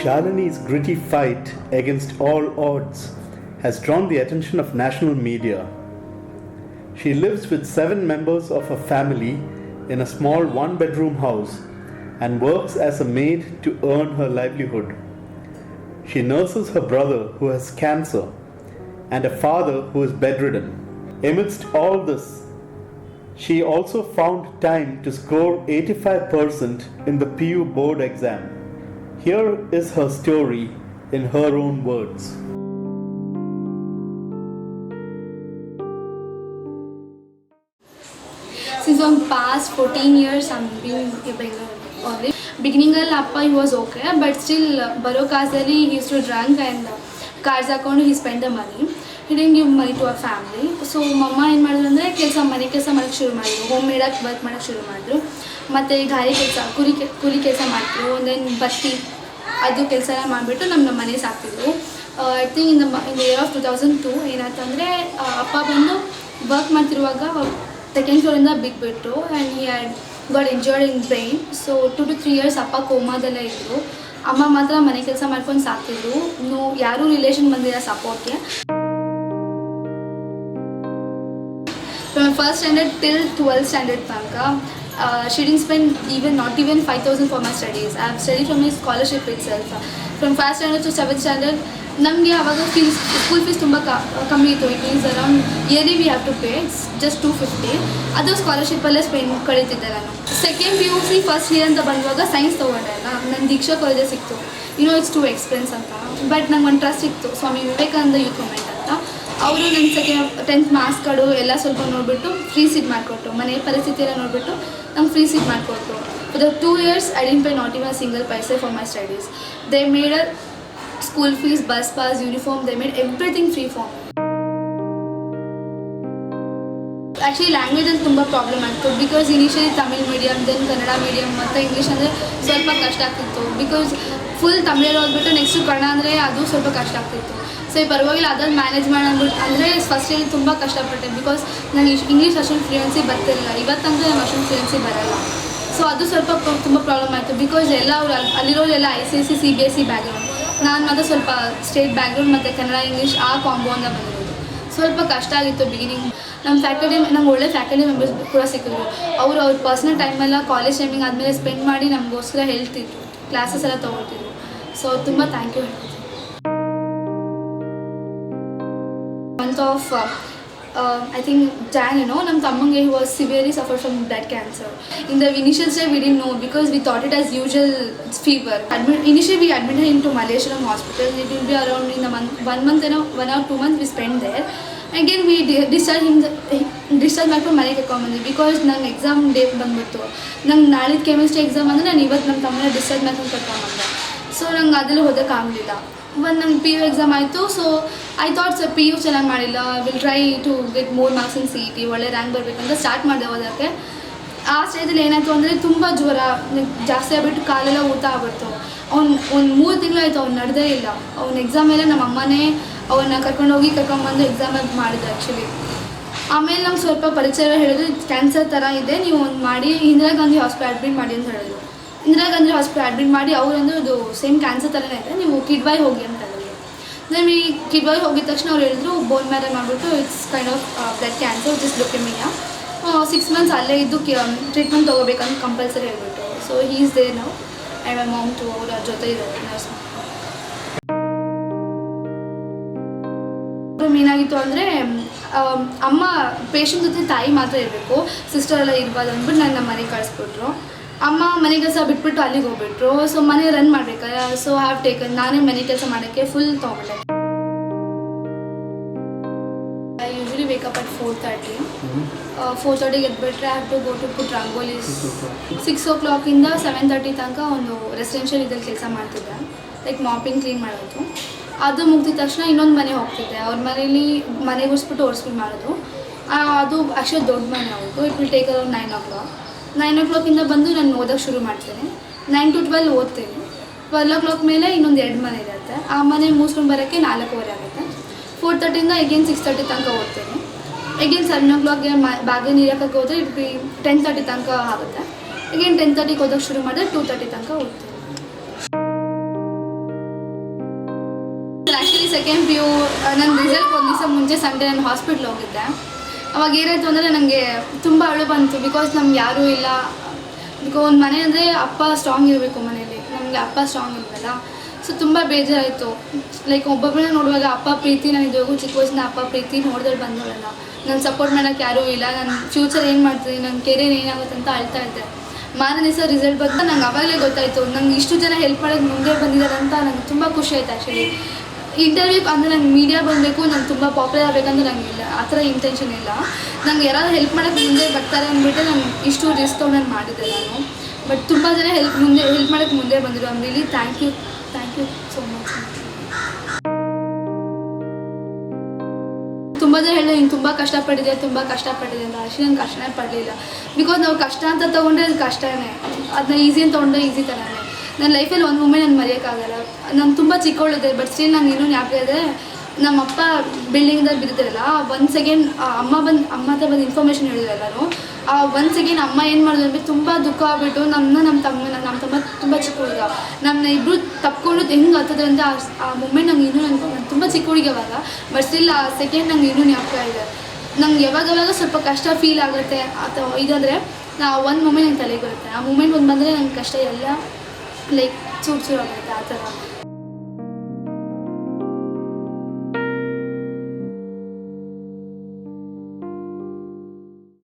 Shalini's gritty fight against all odds has drawn the attention of national media. She lives with 7 members of her family in a small one-bedroom house and works as a maid to earn her livelihood. She nurses her brother who has cancer and a father who is bedridden. Amidst all this, she also found time to score 85% in the PU board exam. Here is her story in her own words. Since from past 14 years I'm being in Bangalore only. Beginning Appa he was okay, but still Baro Kazali he used to drink and cards account he spent the money. He didn't give money to our family. So mama ಏನು ಮಾಡಿದ್ರು ಅಂದರೆ ಮನೆ ಕೆಲಸ ಮಾಡೋಕ್ಕೆ ಶುರು ಮಾಡಿದ್ರು. Home ಮೇಡಾಗಿ work ಮಾಡೋಕ್ಕೆ ಶುರು ಮಾಡಿದ್ರು. ಮತ್ತು ಗಾರೆ ಕೆಲಸ ಕೂಲಿ ಕೆಲಸ ಮಾಡ್ತಿದ್ರು. ದೆನ್ ಬತ್ತಿ ಅದು ಕೆಲಸ ಎಲ್ಲ ಮಾಡಿಬಿಟ್ಟು ನಮ್ಮ ಮನೆ ಸಾಕ್ತಿದ್ರು. I think in the year of 2002 ಏನಾಯ್ತು ಅಂದರೆ ಅಪ್ಪ ಬಂದು ವರ್ಕ್ ಮಾಡ್ತಿರುವಾಗ ಸೆಕೆಂಡ್ ಫ್ಲೋರಿಂದ ಬಿದ್ದುಬಿಟ್ರು and he had got injured in brain. So 2 to 3 years ಅಪ್ಪ ಕೋಮಾದಲ್ಲೇ ಇದ್ದರು. ಅಮ್ಮ ಮಾತ್ರ ಮನೆ ಕೆಲಸ ಮಾಡ್ಕೊಂಡು ಸಾಕ್ತಿದ್ರು. ಯಾರೂ ರಿಲೇಷನ್ ಬಂದಿಲ್ಲ ಸಪೋರ್ಟ್ಗೆ. From first standard till 12th standard ತನಕ she didn't spend not even 5,000 for my studies. I have studied from my scholarship itself. From first standard to 7th standard ನಮಗೆ ಆವಾಗ ಸ್ಕೂಲ್ ಫೀಸ್ ತುಂಬ ಕಮ್ಮಿ ಇತ್ತು. It means around yearly we have to pay just 250. ಅದು ಸ್ಕಾಲರ್ಶಿಪ್ಪಲ್ಲೇ ಕಳೀತಿದ್ದೆ ನಾನು. Second PUC first year ಅಂತ ಬಂದುವಾಗ science ತೊಗೊಂಡೆ ಅಲ್ಲ, ನನ್ನ ದೀಕ್ಷಾ ಕಾಲೇಜೇ ಸಿಕ್ತು. ಇಟ್ಸ್ ಟು ಎಕ್ಸ್ಪೆನ್ಸ್ ಅಂತ, ಬಟ್ ನಂಗೆ ಒಂದು ಟ್ರಸ್ಟ್ ಸಿಕ್ತು ಸ್ವಾಮಿ ವಿವೇಕಾನಂದ ಯೂತ್ ಮೂಮೆಂಟ್ ಅಂತ. ಅವರು ನನ್ನ 10th ಮಾರ್ಕ್ಸ್ ಕಾರ್ಡು ಎಲ್ಲ ಸ್ವಲ್ಪ ನೋಡಿಬಿಟ್ಟು ಫ್ರೀ ಸೀಟ್ ಮಾಡಿಕೊಟ್ರು. ಮನೆ ಪರಿಸ್ಥಿತಿ ಎಲ್ಲ ನೋಡಿಬಿಟ್ಟು ನಂಗೆ ಫ್ರೀ ಸೀಟ್ ಮಾಡಿಕೊಟ್ರು. For the 2 years I didn't pay not even a single paise for my studies. They made a school fees, bus pass, uniform, they made everything free for me. Actually ಲ್ಯಾಂಗ್ವೇಜಲ್ಲಿ ತುಂಬ problem ಆಗ್ತಿತ್ತು. Because initially Tamil medium, then Kannada medium ಮತ್ತು English ಅಂದರೆ ಸ್ವಲ್ಪ ಕಷ್ಟ ಆಗ್ತಿತ್ತು. Because full ತಮಿಳಲ್ಲಿ ಓದ್ಬಿಟ್ಟು ನೆಕ್ಸ್ಟು ಕನ್ನಡ ಅಂದರೆ ಅದು ಸ್ವಲ್ಪ ಕಷ್ಟ ಆಗ್ತಿತ್ತು. ಸೊ ಪರವಾಗಿಲ್ಲ ಅದನ್ನು ಮ್ಯಾನೇಜ್ ಮಾಡೋಂದ್ಬಿಟ್ಟು ಅಂದರೆ ಫಸ್ಟ್ ಇಯರ್ ತುಂಬ ಕಷ್ಟಪಟ್ಟೆ. ಬಿಕಾಸ್ ನನಗೆ ಇಂಗ್ಲೀಷ್ ಅಷ್ಟೊಂದು ಫ್ಲೂಯೆನ್ಸಿ ಬರ್ತಿರಲಿಲ್ಲ. ಇವತ್ತಂತೂ ನನಗೆ ಅಷ್ಟೊಂದು ಫ್ಲೂಯೆನ್ಸಿ ಬರೋಲ್ಲ. ಸೊ ಅದು ಸ್ವಲ್ಪ ತುಂಬ ಪ್ರಾಬ್ಲಮ್ ಆಯಿತು. ಬಿಕಾಸ್ ಎಲ್ಲ ಅವರು ಅಲ್ಲಿರೋರೆಲ್ಲ ICSE CBSE ಬ್ಯಾಕ್ಗ್ರೌಂಡ್, ನಾನು ಮಾತ್ರ ಸ್ವಲ್ಪ ಸ್ಟೇಟ್ ಬ್ಯಾಕ್ಗ್ರೌಂಡ್ ಮತ್ತು ಕನ್ನಡ ಇಂಗ್ಲೀಷ್ ಆ ಕಾಂಬೋ ಅಂತ ಬಂದಿರೋದು. ಸ್ವಲ್ಪ ಕಷ್ಟ ಆಗಿತ್ತು ಬಿಗಿನಿಂಗ್. ನಮ್ಗೆ ಒಳ್ಳೆ ಫ್ಯಾಕಲ್ಟಿ ಮೆಂಬರ್ಸ್ ಕೂಡ ಸಿಕ್ಕಿದ್ರು. ಅವ್ರ ಪರ್ಸ್ನಲ್ ಟೈಮೆಲ್ಲ ಕಾಲೇಜ್ ಟೈಮಿಂಗ್ ಆದಮೇಲೆ ಸ್ಪೆಂಡ್ ಮಾಡಿ ನಮಗೋಸ್ಕರ ಹೇಳ್ತಿದ್ರು, ಕ್ಲಾಸಸ್ ಎಲ್ಲ ತೊಗೊಳ್ತಿದ್ರು. ಸೊ ತುಂಬ ಥ್ಯಾಂಕ್ ಯು ಹೇಳ್ತೀನಿ. Month of I think Jan, ನಮ್ಮ ತಮ್ಮಂಗೆ he was severely suffered from blood cancer. In the initial stage we didn't know because we thought it as usual fever. Initially we admitted him to Malleshwaram hospital. It will be around in the 1 month, 1 or 2 months we spent there. Again we discharge ಮಾಡ್ಕೊಂಡು ಮನೆಗೆ ಕರ್ಕೊಂಡ್ಬಂದ್ವಿ. Because ನಂಗೆ exam date ಬಂದ್ಬಿಟ್ಟು ನಂಗೆ ನಾಳಿದ್ದು chemistry exam ಅಂದರೆ ನಾನು ಇವತ್ತು ನಮ್ಮ ತಮ್ಮನ ಡಿಸ್ಚಾರ್ಜ್ ಮಾಡ್ಕೊಂಡು ಕರ್ಕೊಂಡ್ಬಂದೆ. ಸೊ ನಂಗೆ ಅದೆಲ್ಲ ಓದೋಕ್ಕಾಗಲಿಲ್ಲ. ನಂಗೆ PU ಎಕ್ಸಾಮ್ ಆಯಿತು. ಸೊ ಐ ಥಾಟ್ PU ಚೆನ್ನಾಗಿ ಮಾಡಿಲ್ಲ, will try to get more marks in CET, ಒಳ್ಳೆ ರ್ಯಾಂಕ್ ಬರಬೇಕಂತ ಸ್ಟಾರ್ಟ್ ಮಾಡಿದೆ ಓದೋಕ್ಕೆ. ಆ ಸ್ಟೇಜಲ್ಲಿ ಏನಾಯಿತು ಅಂದರೆ ತುಂಬ ಜ್ವರ ಜಾಸ್ತಿ ಆಗಿಬಿಟ್ಟು ಕಾಲೆಲ್ಲ ಊತ ಆಗ್ಬಿಡ್ತು. ಒಂದು 3 ತಿಂಗಳಾಯಿತು ಅವ್ನು ನಡೆದೇ ಇಲ್ಲ. ಅವ್ನ ಎಕ್ಸಾಮ್ ಮೇಲೆ ನಮ್ಮ ಅಮ್ಮನೇ ಅವನ್ನ ಕರ್ಕೊಂಡ್ಬಂದು ಎಕ್ಸಾಮ್ ಮಾಡಿದ್ದು ಆ್ಯಕ್ಚುಲಿ. ಆಮೇಲೆ ನಮ್ಗೆ ಸ್ವಲ್ಪ ಪರಿಚಯ ಹೇಳಿದ್ರು, ಕ್ಯಾನ್ಸರ್ ಥರ ಇದೆ, ನೀವು ಒಂದು ಮಾಡಿ ಇಂದಿರಾ ಗಾಂಧಿ ಹಾಸ್ಪಿಟಲ್ ಅಡ್ಮಿಟ್ ಮಾಡಿ ಅಂತ ಹೇಳಿದ್ರು. ಇಂದಿರಾ ಗಾಂಧಿ ಹಾಸ್ಪಿಟಲ್ ಅಡ್ಮಿಟ್ ಮಾಡಿ ಅವರಂದ್ರೆ ಅದು ಸೇಮ್ ಕ್ಯಾನ್ಸರ್ ಥರನೇ ಇದೆ, ನೀವು ಕಿಡ್ವಾಯ್ ಹೋಗಿ ಅಂತ ಹೇಳಿದ್ರು. ದೆನ್ ಕಿಡ್ವಾಯ್ ಹೋಗಿದ ತಕ್ಷಣ ಅವ್ರು ಹೇಳಿದ್ರು ಬೋನ್ ಮ್ಯಾರೋ ಮಾಡಿಬಿಟ್ಟು it's kind of blood cancer which is leukaemia. 6 months ಅಲ್ಲೇ ಇದ್ದು ಟ್ರೀಟ್ಮೆಂಟ್ ತೊಗೋಬೇಕಂತ ಕಂಪಲ್ಸರಿ ಹೇಳ್ಬಿಟ್ಟು. So he is there now and my mom too ಅವ್ರ ಜೊತೆ ಇದ್ದಾರೆ ನರ್ಸ್. ಏನಾಗಿತ್ತು ಅಂದರೆ ಅಮ್ಮ ಪೇಷಂಟ್ ಜೊತೆ ತಾಯಿ ಮಾತ್ರ ಇರಬೇಕು, ಸಿಸ್ಟರ್ ಎಲ್ಲ ಇರ್ಬಾರ್ದು ಅಂದ್ಬಿಟ್ಟು ನನ್ನ ಮನೆಗೆ ಕಳಿಸ್ಬಿಟ್ರು. ಅಮ್ಮ ಮನೆ ಕೆಲಸ ಬಿಟ್ಬಿಟ್ಟು ಅಲ್ಲಿಗೆ ಹೋಗ್ಬಿಟ್ರು. ಸೊ ಮನೆ ರನ್ ಮಾಡ್ಬೇಕಾದ್ರೆ ಸೊ ಹ್ಯಾವ್ ಟೇಕನ್ ನಾನೇ ಮನೆ ಕೆಲಸ ಮಾಡೋಕ್ಕೆ ಫುಲ್ ತೊಗೊಂಡೆ. I usually wake up at 4:30. 4:30ಗೆ ಎದ್ಬಿಟ್ರೆ I have to go to put rangolis. 6 o'clock 7:30 ತನಕ ಒಂದು ರೆಸಿಡೆನ್ಷಿಯಲ್ ಇದ್ರಲ್ಲಿ ಕೆಲಸ ಮಾಡ್ತಿದ್ದೆ, ಲೈಕ್ ಮಾಪಿಂಗ್ ಕ್ಲೀನ್ ಮಾಡೋದು. ಅದು ಮುಗಿದ ತಕ್ಷಣ ಇನ್ನೊಂದು ಮನೆ ಹೋಗ್ತಿದ್ದೆ. ಅವ್ರ ಮನೇಲಿ ಮನೆ ಗುಡಿಸ್ಬಿಟ್ಟು ಓಡಿಸ್ಬಿಟ್ಟು ಮಾಡೋದು. ಅದು ಅಷ್ಟೇ ದೊಡ್ಡ ಮನೆ ಅವ್ರಿಗೂ. It will take around 9 o'clock. 9 o'clock ಬಂದು ನಾನು ಓದೋಕ್ಕೆ ಶುರು ಮಾಡ್ತೇನೆ. 9 to 12 ಓದ್ತೀನಿ. 12 o'clock ಮೇಲೆ ಇನ್ನೊಂದು 2 ಮನೆ ಇರುತ್ತೆ. ಆ ಮನೆ ಮುಗಿಸ್ಕೊಂಡು ಬರೋಕ್ಕೆ 4:15 ಆಗುತ್ತೆ. 4:30 again 6:30 ತನಕ ಓದ್ತೇನೆ. again 7 o'clockಗೆ ಬಾಗಿಲು ನೀರಕ್ಕೆ ಹೋದರೆ 10:30 ತನಕ ಆಗುತ್ತೆ. again 10:30ಗೆ ಓದೋಕ್ಕೆ ಶುರು ಮಾಡಿದ್ರೆ 2:30 ತನಕ ಓದ್ತೇನೆ. ಸೆಕೆಂಡ್ ಪಿ ಯು ನನ್ನ ರಿಸಲ್ಟ್ ಒಂದು ದಿವಸ ಮುಂಚೆ ಸಂಡೇ ನಾನು ಹಾಸ್ಪಿಟ್ಲ್ ಹೋಗಿದ್ದೆ. ಅವಾಗ ಏನಾಯಿತು ಅಂದರೆ ನನಗೆ ತುಂಬ ಅಳು ಬಂತು. ಬಿಕಾಸ್ ನಮ್ಗೆ ಯಾರೂ ಇಲ್ಲ. ಬಿಕಾಸ್ ಒಂದು ಮನೆ ಅಂದರೆ ಅಪ್ಪ ಸ್ಟ್ರಾಂಗ್ ಇರಬೇಕು ಮನೇಲಿ, ನಮಗೆ ಅಪ್ಪ ಸ್ಟ್ರಾಂಗ್ ಇಲ್ವಲ್ಲ. ಸೊ ತುಂಬ ಬೇಜಾರಾಯಿತು. ಲೈಕ್ ಒಬ್ಬೊಬ್ಬರನ್ನ ನೋಡುವಾಗ ಅಪ್ಪ ಪ್ರೀತಿ ನಾನು ಇದುವರೆಗೂ ಚಿಕ್ಕ ವಯಸ್ಸಿನ ಅಪ್ಪ ಪ್ರೀತಿ ನೋಡಿದ್ರೆ ಬಂದವಳಲ್ಲ. ನಾನು ಸಪೋರ್ಟ್ ಮಾಡೋಕ್ಕೆ ಯಾರೂ ಇಲ್ಲ. ನನ್ನ ಫ್ಯೂಚರ್ ಏನು ಮಾಡ್ತೀನಿ, ನನ್ನ ಕೆರಿಯರ್ ಏನಾಗುತ್ತೆ ಅಂತ ಅಳ್ತಾ ಇದ್ದೆ. ಮಾರನೇ ದಿವಸ ರಿಸಲ್ಟ್ ಬಂದು ನಂಗೆ ಆವಾಗಲೇ ಗೊತ್ತಾಯಿತು ನಂಗೆ ಇಷ್ಟು ಜನ ಹೆಲ್ಪ್ ಮಾಡೋಕ್ಕೆ ಮುಂದೆ ಬಂದಿದ್ದಾರೆ ಅಂತ. ನನಗೆ ತುಂಬ ಖುಷಿ ಆಯಿತು ಆ್ಯಕ್ಚುಲಿ. ಇಂಟರ್ವ್ಯೂ ಅಂದರೆ ನಂಗೆ ಮೀಡಿಯಾ ಬಂದಬೇಕು, ನಾನು ತುಂಬ ಪಾಪ್ಯುಲರ್ ಆಗಬೇಕಂತ ನನಗಿಲ್ಲ, ಆ ಥರ ಇಂಟೆನ್ಷನ್ ಇಲ್ಲ. ನಂಗೆ ಯಾರಾದರೂ ಹೆಲ್ಪ್ ಮಾಡೋಕ್ಕೆ ಮುಂದೆ ಬರ್ತಾರೆ ಅಂದ್ಬಿಟ್ಟು ನಾನು ಇಷ್ಟು ರಿಸ್ಕ್ ತೊಗೊಂಡು ನಾನು ಮಾಡಿದ್ದೆ ನಾನು. ಬಟ್ ತುಂಬ ಜನ ಹೆಲ್ಪ್ ಮಾಡೋಕ್ಕೆ ಮುಂದೆ ಬಂದಿರೋ. I'm really thank you so much. ತುಂಬ ಜನ ಹೇಳಿದೆ ನೀನು ತುಂಬ ಕಷ್ಟಪಟ್ಟಿದೆ ಅಂತ. ಆ್ಯಕ್ಚುಲಿ ನಾನು ಕಷ್ಟನೇ ಪಡಲಿಲ್ಲ. ಬಿಕಾಸ್ ನಾವು ಕಷ್ಟ ಅಂತ ತೊಗೊಂಡ್ರೆ ಅದು ಕಷ್ಟನೇ, ಅದನ್ನ ಈಸಿ ಅಂತ ತೊಗೊಂಡ್ರೆ ಈಸಿ ಥರನೇ. ನನ್ನ ಲೈಫಲ್ಲಿ ಒಂದು ಮೂಮೆಂಟ್ ನಾನು ಮರೆಯೋಕ್ಕಾಗಲ್ಲ. ನಾನು ತುಂಬ ಚಿಕ್ಕವಳಿದ್ದೆ, ಬಟ್ ಸ್ಟಿಲ್ ನಂಗೆ ಇನ್ನೂ ಜ್ಞಾಪಕ ಇದೆ. ನಮ್ಮ ಅಪ್ಪ ಬಿಲ್ಡಿಂಗ್ದಲ್ಲಿ ಬಿದ್ದಿರಲ್ಲ, 1 ಸೆಕೆಂಡ್ ಅಮ್ಮ ಹತ್ರ ಬಂದು ಇನ್ಫಾರ್ಮೇಷನ್ ಹೇಳಿದ್ರು ಎಲ್ಲರೂ. ಆ 1 ಸೆಕೆಂಡ್ ಅಮ್ಮ ಏನು ಮಾಡಿದ್ರು ಅಂದರೆ ತುಂಬ ದುಃಖ ಆಗ್ಬಿಟ್ಟು ನಮ್ಮ ತಮ್ಮ ತುಂಬ ಚಿಕ್ಕ ಹುಡುಗ ನಮ್ಮನ್ನ ಇಬ್ಬರು ತಪ್ಕೊಂಡು ಹೆಂಗೆ ಹತ್ತದ ಅಂತ ಆ ಮೂಮೆಂಟ್ ನಂಗೆ ಇನ್ನೂ ನಾನು ತುಂಬ ಚಿಕ್ಕ ಹುಡುಗಿ ಅವಾಗ. ಬಟ್ ಸ್ಟಿಲ್ ಆ ಸೆಕೆಂಡ್ ನಂಗೆ ಇನ್ನೂ ಜ್ಞಾಪಕ ಇದೆ. ನಂಗೆ ಯಾವಾಗವಾಗ ಸ್ವಲ್ಪ ಕಷ್ಟ ಫೀಲ್ ಆಗುತ್ತೆ ಅಥವಾ ಇದಾದರೆ ಒಂದು ಮೂಮೆಂಟ್ ನಂಗೆ ತಲೆಗೆ ಬರುತ್ತೆ. ಆ ಮೂಮೆಂಟ್ ಒಂದು ಬಂದರೆ ನಂಗೆ ಕಷ್ಟ ಎಲ್ಲ ಲೈಕ್ ಚೂರು ಆಗುತ್ತೆ ಆ ಥರ.